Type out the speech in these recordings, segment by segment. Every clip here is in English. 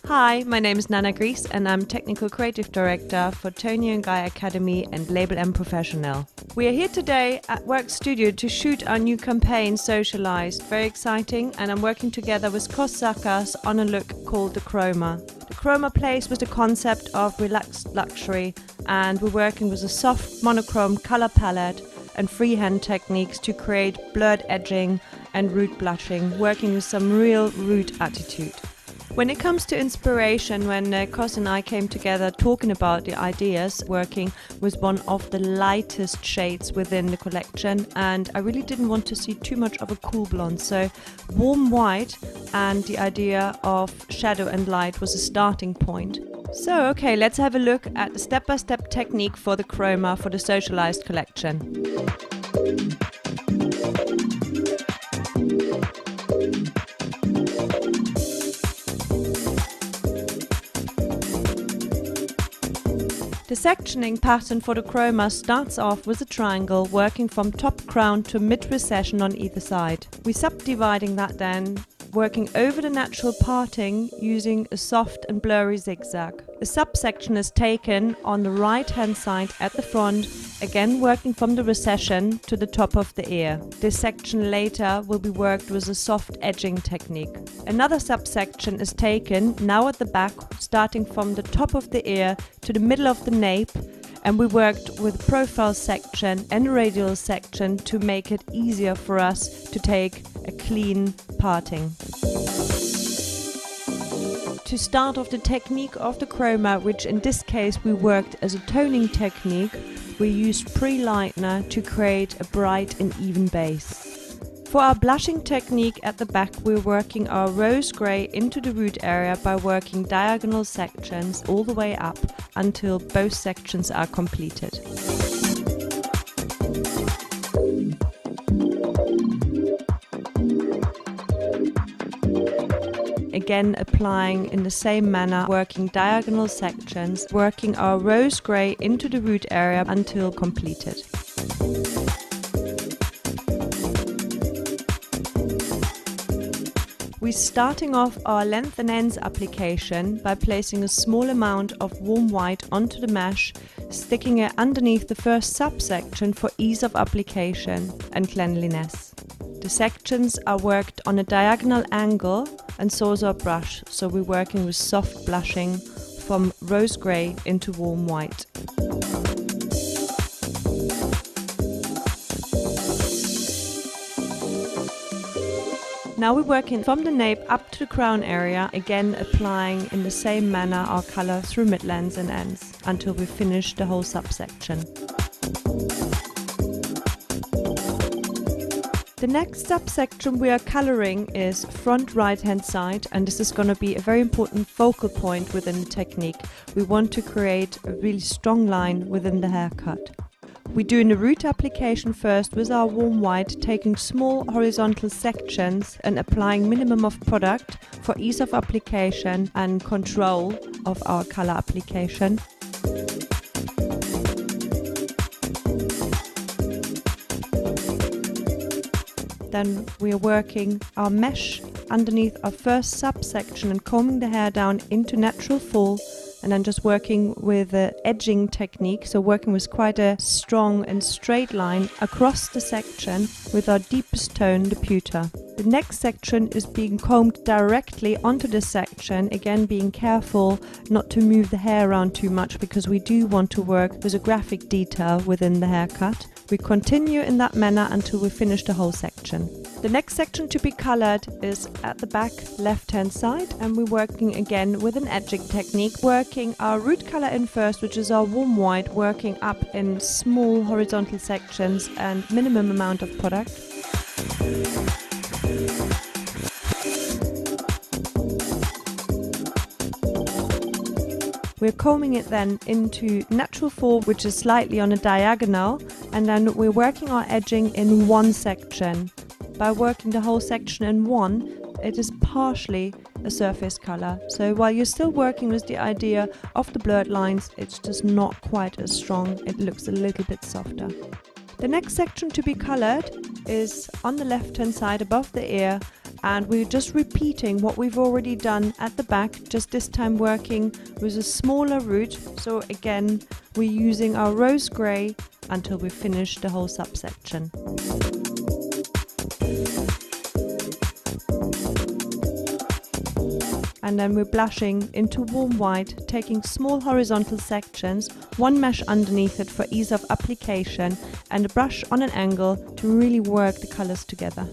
Hi, my name is Nana Gries and I'm Technical Creative Director for Tony & Guy Academy and Label M Professional. We are here today at Work Studio to shoot our new campaign, Socialized. Very exciting, and I'm working together with Kosakas on a look called the Chroma. The Chroma plays with the concept of relaxed luxury, and we're working with a soft monochrome color palette and freehand techniques to create blurred edging and root blushing, working with some real root attitude. When it comes to inspiration, when Kos and I came together talking about the ideas, working with one of the lightest shades within the collection, and I really didn't want to see too much of a cool blonde, so warm white and the idea of shadow and light was a starting point. So okay, let's have a look at the step-by-step technique for the Chroma for the Socialized collection. The sectioning pattern for the Chroma starts off with a triangle working from top crown to mid-recession on either side. We're subdividing that then, working over the natural parting using a soft and blurry zigzag. A subsection is taken on the right hand side at the front, again working from the recession to the top of the ear. This section later will be worked with a soft edging technique. Another subsection is taken now at the back, starting from the top of the ear to the middle of the nape, and we worked with a profile section and a radial section to make it easier for us to take a clean parting. To start off the technique of the Chroma, which in this case we worked as a toning technique, we used pre-lightener to create a bright and even base. For our blushing technique at the back, we're working our rose grey into the root area by working diagonal sections all the way up until both sections are completed. Again applying in the same manner, working diagonal sections, working our rose grey into the root area until completed. We're starting off our length and ends application by placing a small amount of warm white onto the mesh, sticking it underneath the first subsection for ease of application and cleanliness. The sections are worked on a diagonal angle and so is our brush, so we're working with soft blushing from rose grey into warm white. Now we're working from the nape up to the crown area, again applying in the same manner our colour through midlands and ends until we finish the whole subsection. The next subsection we are colouring is front right hand side, and this is going to be a very important focal point within the technique. We want to create a really strong line within the haircut. We're doing the root application first with our warm white, taking small horizontal sections and applying minimum of product for ease of application and control of our colour application. Then we are working our mesh underneath our first subsection and combing the hair down into natural fall, and then just working with the edging technique, so working with quite a strong and straight line across the section with our deepest tone, the pewter. The next section is being combed directly onto the section, again being careful not to move the hair around too much because we do want to work with a graphic detail within the haircut. We continue in that manner until we finish the whole section. The next section to be coloured is at the back left hand side, and we're working again with an edging technique, working our root colour in first, which is our warm white, working up in small horizontal sections and minimum amount of product. We're combing it then into natural fall, which is slightly on a diagonal, and then we're working our edging in one section. By working the whole section in one, it is partially a surface color. So while you're still working with the idea of the blurred lines, it's just not quite as strong. It looks a little bit softer. The next section to be colored is on the left hand side above the ear, and we're just repeating what we've already done at the back, just this time working with a smaller root. So again, we're using our rose grey until we finish the whole subsection. And then we're blushing into warm white, taking small horizontal sections, one mesh underneath it for ease of application, and a brush on an angle to really work the colors together.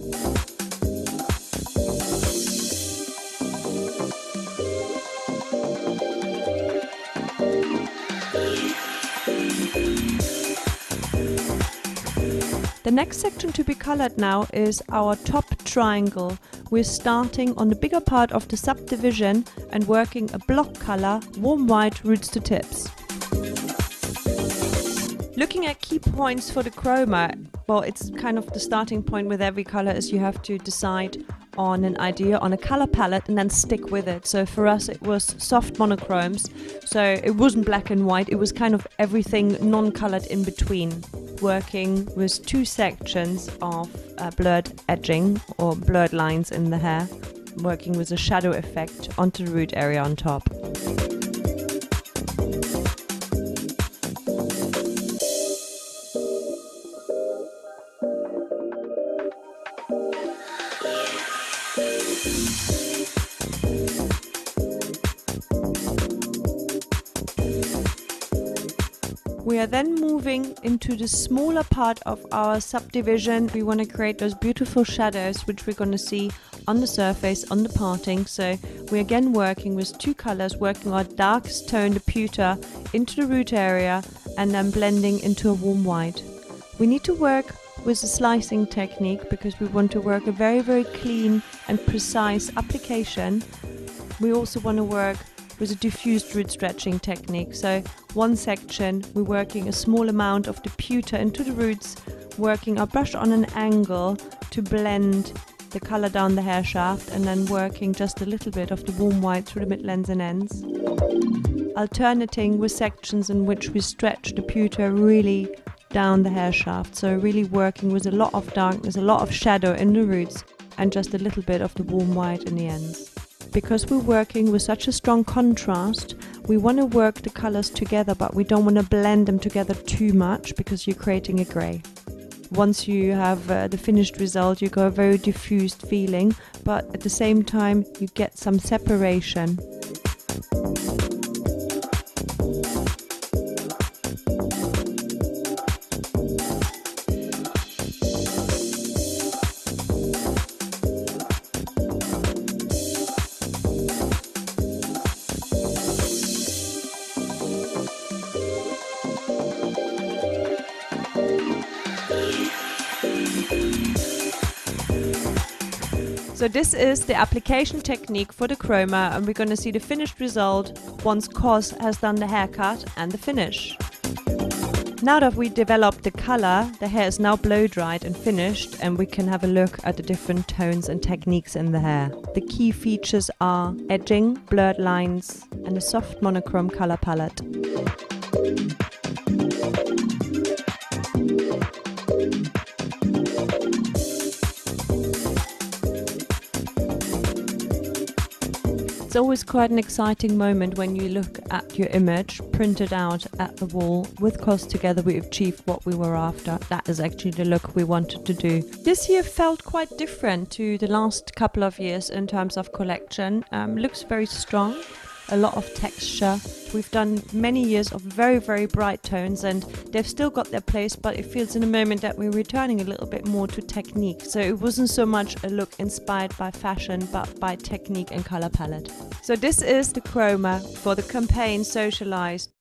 The next section to be colored now is our top triangle. We're starting on the bigger part of the subdivision and working a block color, warm white, roots to tips. Looking at key points for the chroma, well, it's kind of the starting point with every color is you have to decide on an idea, on a color palette, and then stick with it. So for us it was soft monochromes, so it wasn't black and white, it was kind of everything non-colored in between. Working with two sections of blurred edging or blurred lines in the hair, working with a shadow effect onto the root area on top. We are then moving into the smaller part of our subdivision. We want to create those beautiful shadows which we're going to see on the surface, on the parting. So we're again working with two colors, working our darkest tone, the pewter, into the root area and then blending into a warm white. We need to work with a slicing technique because we want to work a very, very clean and precise application. We also want to work with a diffused root stretching technique. So one section, we're working a small amount of the pewter into the roots, working our brush on an angle to blend the color down the hair shaft, and then working just a little bit of the warm white through the mid-lens and ends. Alternating with sections in which we stretch the pewter really down the hair shaft. So really working with a lot of darkness, a lot of shadow in the roots, and just a little bit of the warm white in the ends. Because we're working with such a strong contrast, we want to work the colors together, but we don't want to blend them together too much because you're creating a gray. Once you have the finished result, you got a very diffused feeling, but at the same time you get some separation. So this is the application technique for the chroma, and we're going to see the finished result once Cos has done the haircut and the finish. Now that we developed the color, the hair is now blow dried and finished, and we can have a look at the different tones and techniques in the hair. The key features are edging, blurred lines, and a soft monochrome color palette. It's always quite an exciting moment when you look at your image printed out at the wall. With Cos together we achieved what we were after. That is actually the look we wanted to do. This year felt quite different to the last couple of years in terms of collection. Looks very strong, a lot of texture. We've done many years of very, very bright tones and they've still got their place, but it feels in a moment that we're returning a little bit more to technique. So it wasn't so much a look inspired by fashion, but by technique and color palette. So this is the chroma for the campaign Socialized.